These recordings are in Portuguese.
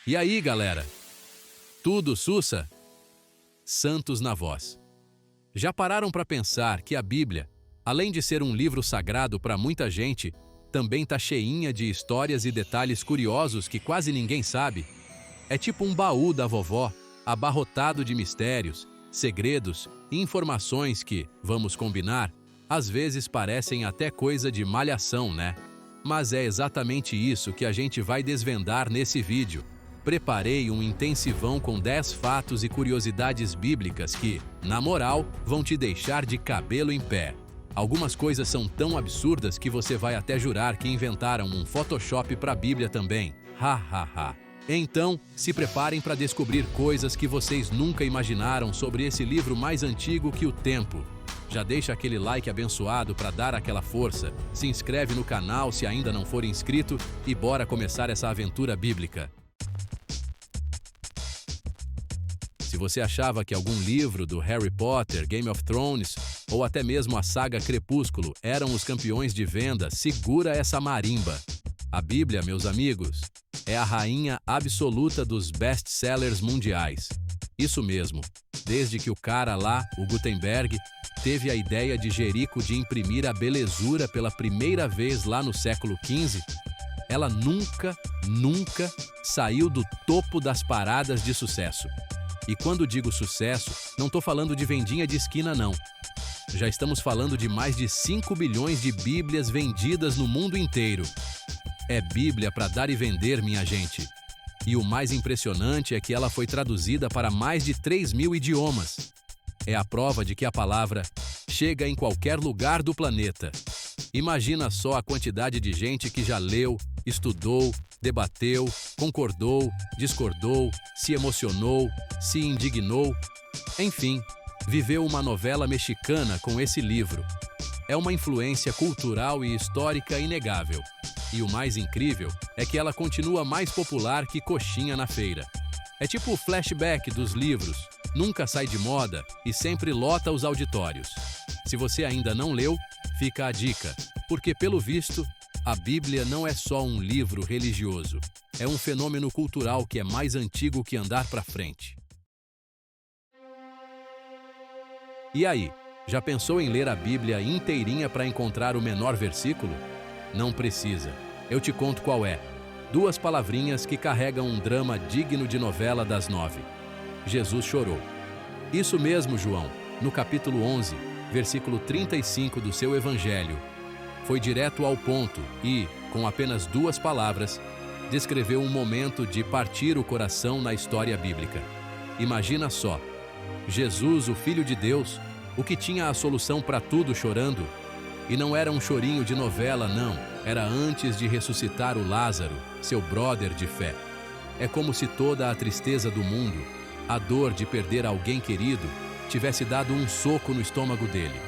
E aí, galera? Tudo sussa? Santos na voz. Já pararam para pensar que a Bíblia, além de ser um livro sagrado para muita gente, também tá cheinha de histórias e detalhes curiosos que quase ninguém sabe? É tipo um baú da vovó, abarrotado de mistérios, segredos e informações que, vamos combinar, às vezes parecem até coisa de malhação, né? Mas é exatamente isso que a gente vai desvendar nesse vídeo. Preparei um intensivão com 10 fatos e curiosidades bíblicas que, na moral, vão te deixar de cabelo em pé. Algumas coisas são tão absurdas que você vai até jurar que inventaram um Photoshop para a Bíblia também. Ha, ha, ha. Então, se preparem para descobrir coisas que vocês nunca imaginaram sobre esse livro mais antigo que o tempo. Já deixa aquele like abençoado para dar aquela força, se inscreve no canal se ainda não for inscrito e bora começar essa aventura bíblica. Se você achava que algum livro do Harry Potter, Game of Thrones ou até mesmo a saga Crepúsculo eram os campeões de venda, segura essa marimba. A Bíblia, meus amigos, é a rainha absoluta dos best-sellers mundiais. Isso mesmo, desde que o cara lá, o Gutenberg, teve a ideia de Jerico de imprimir a belezura pela primeira vez lá no século XV, ela nunca saiu do topo das paradas de sucesso. E quando digo sucesso, não tô falando de vendinha de esquina não. Já estamos falando de mais de 5 bilhões de Bíblias vendidas no mundo inteiro. É Bíblia para dar e vender, minha gente. E o mais impressionante é que ela foi traduzida para mais de 3.000 idiomas. É a prova de que a palavra chega em qualquer lugar do planeta. Imagina só a quantidade de gente que já leu, estudou, debateu, concordou, discordou, se emocionou, se indignou, enfim, viveu uma novela mexicana com esse livro. É uma influência cultural e histórica inegável. E o mais incrível é que ela continua mais popular que coxinha na feira. É tipo o flashback dos livros, nunca sai de moda e sempre lota os auditórios. Se você ainda não leu, fica a dica, porque pelo visto, a Bíblia não é só um livro religioso, é um fenômeno cultural que é mais antigo que andar para frente. E aí, já pensou em ler a Bíblia inteirinha para encontrar o menor versículo? Não precisa, eu te conto qual é. 2 palavrinhas que carregam um drama digno de novela das 9. Jesus chorou. Isso mesmo, João, no capítulo 11, versículo 35 do seu Evangelho. Foi direto ao ponto e, com apenas 2 palavras, descreveu um momento de partir o coração na história bíblica. Imagina só, Jesus, o Filho de Deus, o que tinha a solução para tudo chorando. E não era um chorinho de novela, não, era antes de ressuscitar o Lázaro, seu brother de fé. É como se toda a tristeza do mundo, a dor de perder alguém querido, tivesse dado um soco no estômago dele.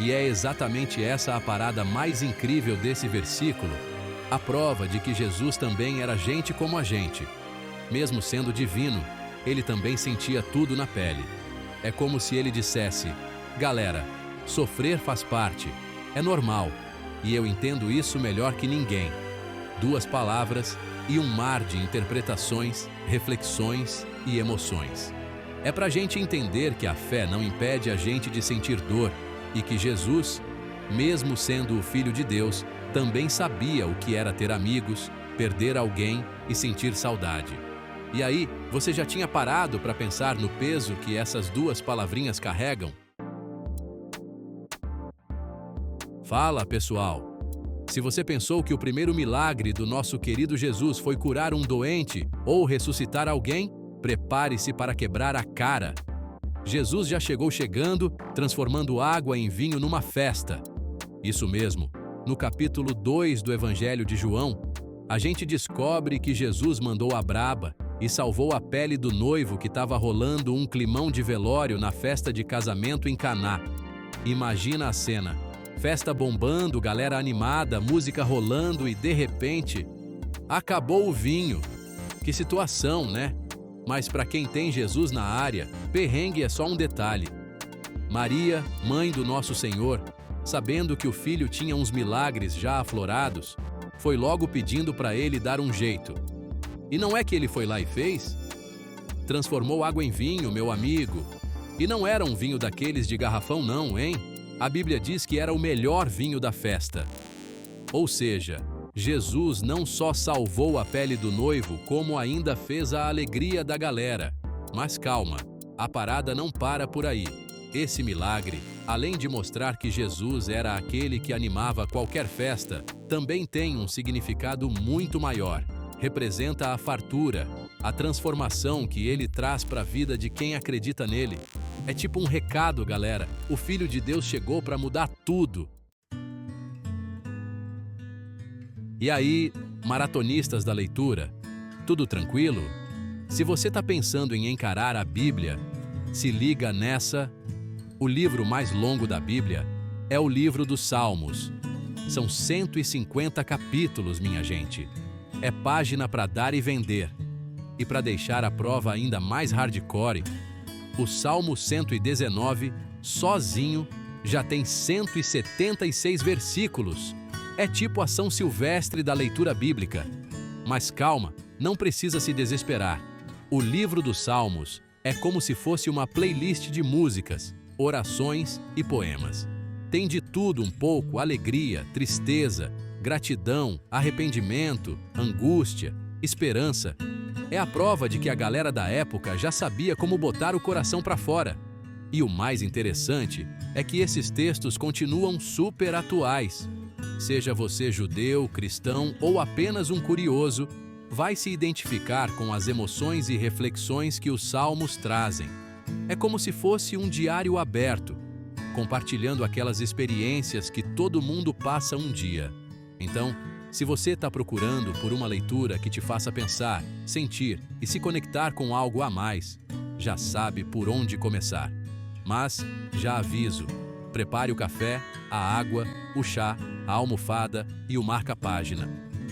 E é exatamente essa a parada mais incrível desse versículo, a prova de que Jesus também era gente como a gente. Mesmo sendo divino, ele também sentia tudo na pele. É como se ele dissesse, galera, sofrer faz parte, é normal, e eu entendo isso melhor que ninguém. 2 palavras e um mar de interpretações, reflexões e emoções. É pra gente entender que a fé não impede a gente de sentir dor, e que Jesus, mesmo sendo o Filho de Deus, também sabia o que era ter amigos, perder alguém e sentir saudade. E aí, você já tinha parado para pensar no peso que essas 2 palavrinhas carregam? Fala, pessoal! Se você pensou que o primeiro milagre do nosso querido Jesus foi curar um doente ou ressuscitar alguém, prepare-se para quebrar a cara. Jesus já chegou chegando, transformando água em vinho numa festa. Isso mesmo, no capítulo 2 do Evangelho de João, a gente descobre que Jesus mandou a braba e salvou a pele do noivo que estava rolando um climão de velório na festa de casamento em Caná. Imagina a cena, festa bombando, galera animada, música rolando e de repente, acabou o vinho. Que situação, né? Mas para quem tem Jesus na área, perrengue é só um detalhe. Maria, mãe do nosso Senhor, sabendo que o filho tinha uns milagres já aflorados, foi logo pedindo para ele dar um jeito. E não é que ele foi lá e fez? Transformou água em vinho, meu amigo. E não era um vinho daqueles de garrafão não, hein? A Bíblia diz que era o melhor vinho da festa. Ou seja, Jesus não só salvou a pele do noivo, como ainda fez a alegria da galera. Mas calma, a parada não para por aí. Esse milagre, além de mostrar que Jesus era aquele que animava qualquer festa, também tem um significado muito maior. Representa a fartura, a transformação que ele traz para a vida de quem acredita nele. É tipo um recado, galera. O Filho de Deus chegou para mudar tudo. E aí, maratonistas da leitura, tudo tranquilo? Se você está pensando em encarar a Bíblia, se liga nessa. O livro mais longo da Bíblia é o livro dos Salmos. São 150 capítulos, minha gente. É página para dar e vender. E para deixar a prova ainda mais hardcore, o Salmo 119, sozinho, já tem 176 versículos. É tipo a São Silvestre da leitura bíblica. Mas calma, não precisa se desesperar. O livro dos Salmos é como se fosse uma playlist de músicas, orações e poemas. Tem de tudo um pouco: alegria, tristeza, gratidão, arrependimento, angústia, esperança. É a prova de que a galera da época já sabia como botar o coração para fora. E o mais interessante é que esses textos continuam super atuais. Seja você judeu, cristão ou apenas um curioso, vai se identificar com as emoções e reflexões que os Salmos trazem. É como se fosse um diário aberto, compartilhando aquelas experiências que todo mundo passa um dia. Então, se você está procurando por uma leitura que te faça pensar, sentir e se conectar com algo a mais, já sabe por onde começar. Mas, já aviso, prepare o café, a água, o chá, a almofada e o marca-página,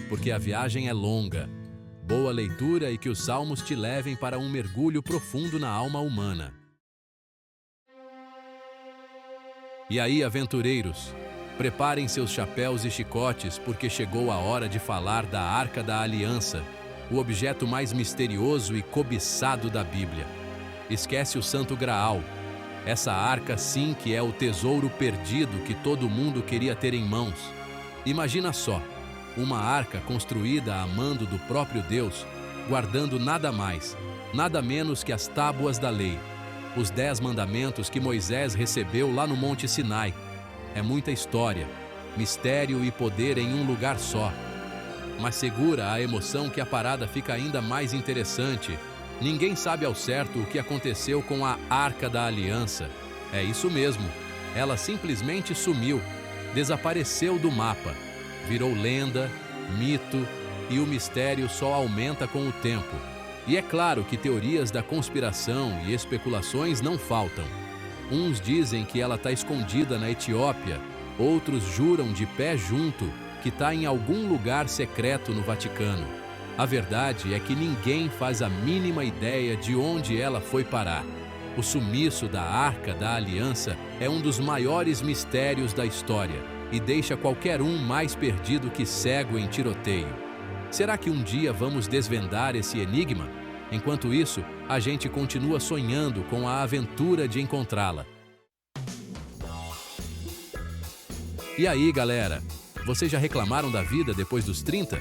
porque a viagem é longa. Boa leitura e que os Salmos te levem para um mergulho profundo na alma humana. E aí, aventureiros, preparem seus chapéus e chicotes, porque chegou a hora de falar da Arca da Aliança, o objeto mais misterioso e cobiçado da Bíblia. Esquece o Santo Graal. Essa arca sim que é o tesouro perdido que todo mundo queria ter em mãos. Imagina só, uma arca construída a mando do próprio Deus, guardando nada mais, nada menos que as tábuas da lei, os 10 mandamentos que Moisés recebeu lá no Monte Sinai. É muita história, mistério e poder em um lugar só. Mas segura a emoção que a parada fica ainda mais interessante. Ninguém sabe ao certo o que aconteceu com a Arca da Aliança. É isso mesmo, ela simplesmente sumiu, desapareceu do mapa, virou lenda, mito e o mistério só aumenta com o tempo. E é claro que teorias da conspiração e especulações não faltam. Uns dizem que ela está escondida na Etiópia, outros juram de pé junto que está em algum lugar secreto no Vaticano. A verdade é que ninguém faz a mínima ideia de onde ela foi parar. O sumiço da Arca da Aliança é um dos maiores mistérios da história e deixa qualquer um mais perdido que cego em tiroteio. Será que um dia vamos desvendar esse enigma? Enquanto isso, a gente continua sonhando com a aventura de encontrá-la. E aí, galera? Vocês já reclamaram da vida depois dos 30?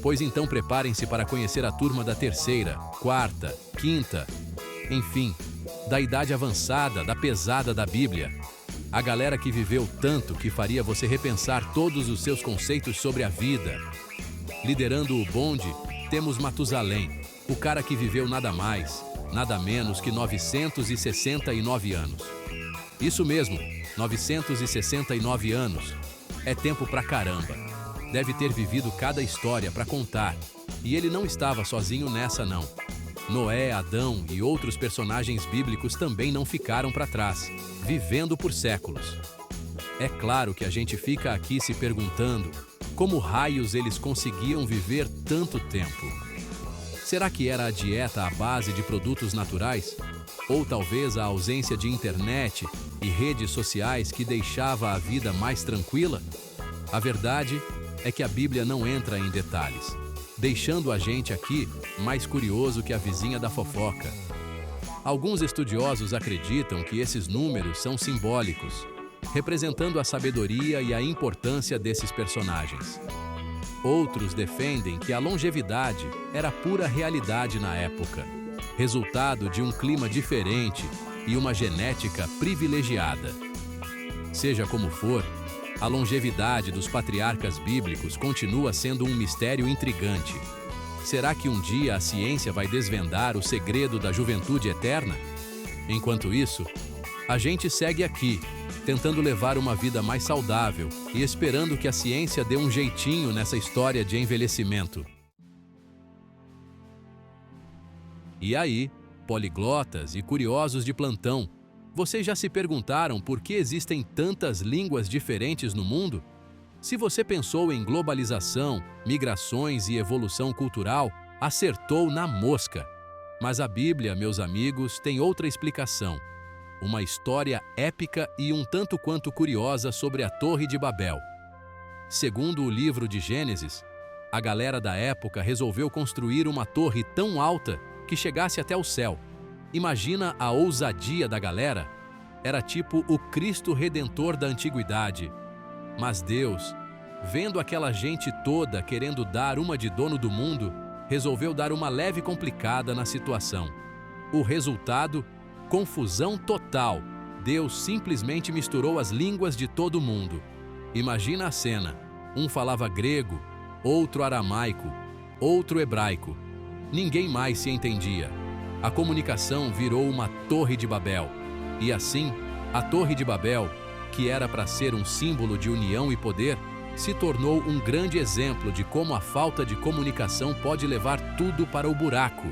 Pois então preparem-se para conhecer a turma da 3ª, 4ª, 5ª, enfim, da idade avançada, da pesada da Bíblia. A galera que viveu tanto que faria você repensar todos os seus conceitos sobre a vida. Liderando o bonde, temos Matusalém, o cara que viveu nada mais, nada menos que 969 anos. Isso mesmo, 969 anos. É tempo pra caramba. Deve ter vivido cada história para contar. E ele não estava sozinho nessa, não. Noé, Adão e outros personagens bíblicos também não ficaram para trás, vivendo por séculos. É claro que a gente fica aqui se perguntando como raios eles conseguiam viver tanto tempo. Será que era a dieta à base de produtos naturais? Ou talvez a ausência de internet e redes sociais que deixava a vida mais tranquila? A verdade é que a Bíblia não entra em detalhes. deixando a gente aqui mais curioso que a vizinha da fofoca. Alguns estudiosos acreditam que esses números são simbólicos, representando a sabedoria e a importância desses personagens. Outros defendem que a longevidade era pura realidade na época, resultado de um clima diferente e uma genética privilegiada. Seja como for, a longevidade dos patriarcas bíblicos continua sendo um mistério intrigante. Será que um dia a ciência vai desvendar o segredo da juventude eterna? Enquanto isso, a gente segue aqui, tentando levar uma vida mais saudável e esperando que a ciência dê um jeitinho nessa história de envelhecimento. E aí, poliglotas e curiosos de plantão, vocês já se perguntaram por que existem tantas línguas diferentes no mundo? Se você pensou em globalização, migrações e evolução cultural, acertou na mosca. Mas a Bíblia, meus amigos, tem outra explicação. Uma história épica e um tanto quanto curiosa sobre a Torre de Babel. Segundo o livro de Gênesis, a galera da época resolveu construir uma torre tão alta que chegasse até o céu. Imagina a ousadia da galera. Era tipo o Cristo Redentor da antiguidade. Mas Deus, vendo aquela gente toda querendo dar uma de dono do mundo, resolveu dar uma leve complicada na situação. O resultado? Confusão total. Deus simplesmente misturou as línguas de todo mundo. Imagina a cena. Um falava grego, outro aramaico, outro hebraico. Ninguém mais se entendia. A comunicação virou uma Torre de Babel. E assim, a Torre de Babel, que era para ser um símbolo de união e poder, se tornou um grande exemplo de como a falta de comunicação pode levar tudo para o buraco.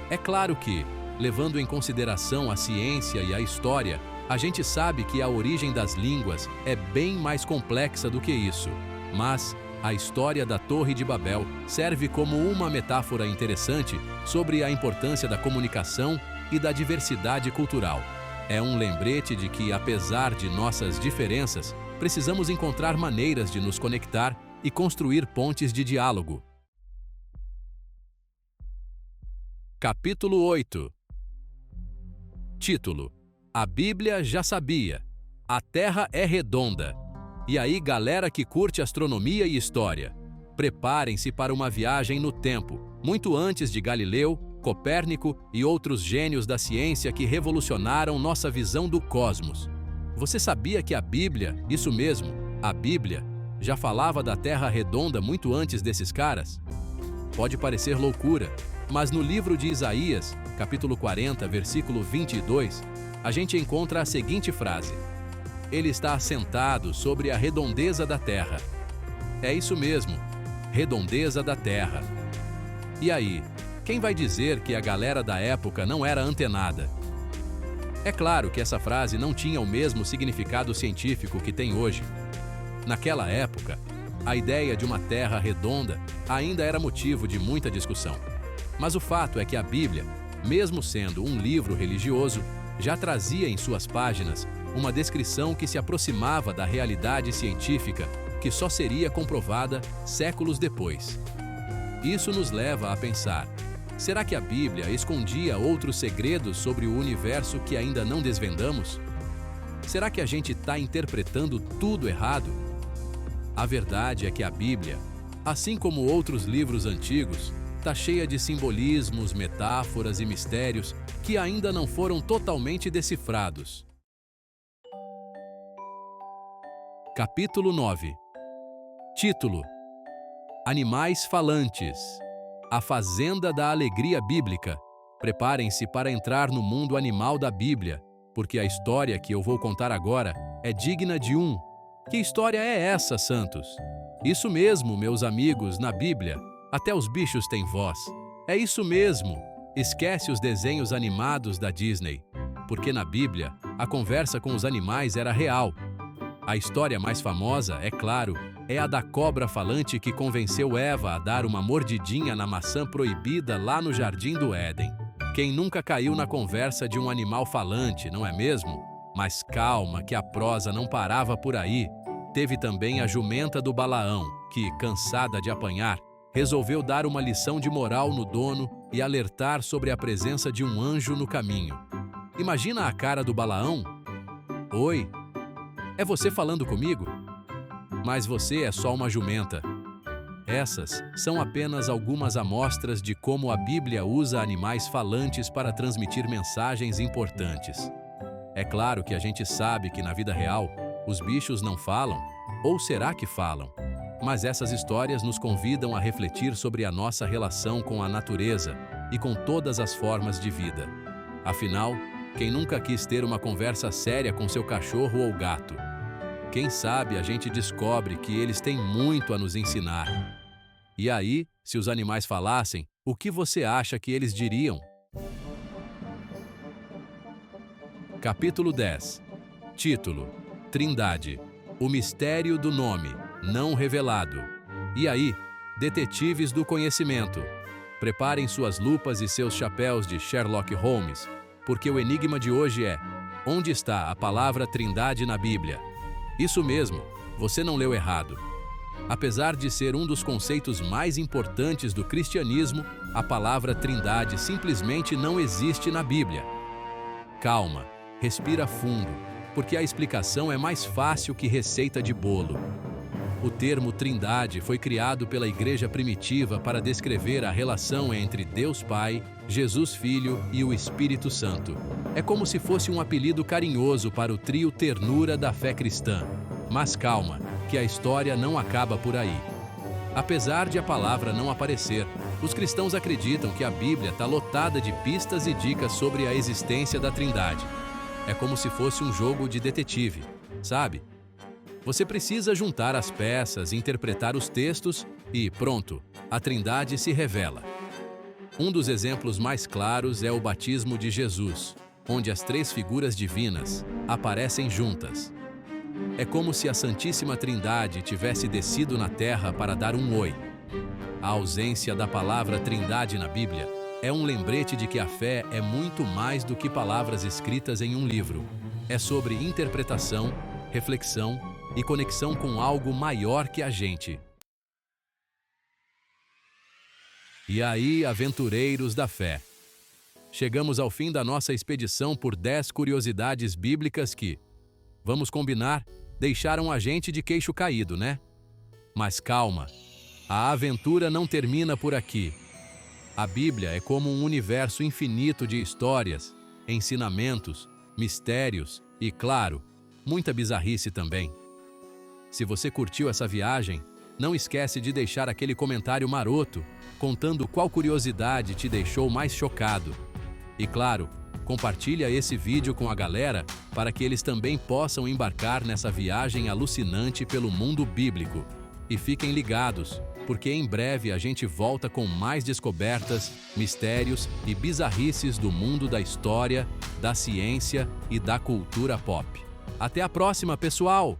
É claro que, levando em consideração a ciência e a história, a gente sabe que a origem das línguas é bem mais complexa do que isso. Mas a história da Torre de Babel serve como uma metáfora interessante sobre a importância da comunicação e da diversidade cultural. É um lembrete de que, apesar de nossas diferenças, precisamos encontrar maneiras de nos conectar e construir pontes de diálogo. Capítulo 8. Título: A Bíblia já sabia. A Terra é redonda. E aí, galera que curte astronomia e história, preparem-se para uma viagem no tempo, muito antes de Galileu, Copérnico e outros gênios da ciência que revolucionaram nossa visão do cosmos. Você sabia que a Bíblia, isso mesmo, a Bíblia, já falava da Terra redonda muito antes desses caras? Pode parecer loucura, mas no livro de Isaías, capítulo 40, versículo 22, a gente encontra a seguinte frase: Ele está assentado sobre a redondeza da terra. É isso mesmo, redondeza da terra. E aí, quem vai dizer que a galera da época não era antenada? É claro que essa frase não tinha o mesmo significado científico que tem hoje. Naquela época, a ideia de uma terra redonda ainda era motivo de muita discussão. Mas o fato é que a Bíblia, mesmo sendo um livro religioso, já trazia em suas páginas uma descrição que se aproximava da realidade científica que só seria comprovada séculos depois. Isso nos leva a pensar: será que a Bíblia escondia outros segredos sobre o universo que ainda não desvendamos? Será que a gente está interpretando tudo errado? A verdade é que a Bíblia, assim como outros livros antigos, está cheia de simbolismos, metáforas e mistérios que ainda não foram totalmente decifrados. Capítulo 9. Título: Animais falantes. A Fazenda da Alegria Bíblica. Preparem-se para entrar no mundo animal da Bíblia, porque a história que eu vou contar agora é digna de um. Que história é essa, santos? Isso mesmo, meus amigos, na Bíblia, até os bichos têm voz. É isso mesmo. Esquece os desenhos animados da Disney, porque na Bíblia, a conversa com os animais era real. A história mais famosa, é claro, é a da cobra falante que convenceu Eva a dar uma mordidinha na maçã proibida lá no Jardim do Éden. Quem nunca caiu na conversa de um animal falante, não é mesmo? Mas calma, que a prosa não parava por aí. Teve também a jumenta do Balaão, que, cansada de apanhar, resolveu dar uma lição de moral no dono e alertar sobre a presença de um anjo no caminho. Imagina a cara do Balaão. Oi, é você falando comigo? Mas você é só uma jumenta. Essas são apenas algumas amostras de como a Bíblia usa animais falantes para transmitir mensagens importantes. É claro que a gente sabe que na vida real, os bichos não falam, ou será que falam? Mas essas histórias nos convidam a refletir sobre a nossa relação com a natureza e com todas as formas de vida. Afinal, quem nunca quis ter uma conversa séria com seu cachorro ou gato? Quem sabe a gente descobre que eles têm muito a nos ensinar. E aí, se os animais falassem, o que você acha que eles diriam? Capítulo 10. Título: Trindade. O mistério do nome, não revelado. E aí, detetives do conhecimento, preparem suas lupas e seus chapéus de Sherlock Holmes, porque o enigma de hoje é: onde está a palavra Trindade na Bíblia? Isso mesmo, você não leu errado. Apesar de ser um dos conceitos mais importantes do cristianismo, a palavra Trindade simplesmente não existe na Bíblia. Calma, respira fundo, porque a explicação é mais fácil que receita de bolo. O termo Trindade foi criado pela Igreja primitiva para descrever a relação entre Deus Pai, Jesus Filho e o Espírito Santo. É como se fosse um apelido carinhoso para o trio ternura da fé cristã. Mas calma, que a história não acaba por aí. Apesar de a palavra não aparecer, os cristãos acreditam que a Bíblia está lotada de pistas e dicas sobre a existência da Trindade. É como se fosse um jogo de detetive, sabe? Você precisa juntar as peças, interpretar os textos e, pronto, a Trindade se revela. Um dos exemplos mais claros é o batismo de Jesus, onde as três figuras divinas aparecem juntas. É como se a Santíssima Trindade tivesse descido na terra para dar um oi. A ausência da palavra Trindade na Bíblia é um lembrete de que a fé é muito mais do que palavras escritas em um livro. É sobre interpretação, reflexão e conexão com algo maior que a gente. E aí, aventureiros da fé, chegamos ao fim da nossa expedição por 10 curiosidades bíblicas que, vamos combinar, deixaram a gente de queixo caído, né? Mas calma, a aventura não termina por aqui. A Bíblia é como um universo infinito de histórias, ensinamentos, mistérios e, claro, muita bizarrice também. Se você curtiu essa viagem, não esquece de deixar aquele comentário maroto, contando qual curiosidade te deixou mais chocado. E claro, compartilha esse vídeo com a galera para que eles também possam embarcar nessa viagem alucinante pelo mundo bíblico. E fiquem ligados, porque em breve a gente volta com mais descobertas, mistérios e bizarrices do mundo da história, da ciência e da cultura pop. Até a próxima, pessoal!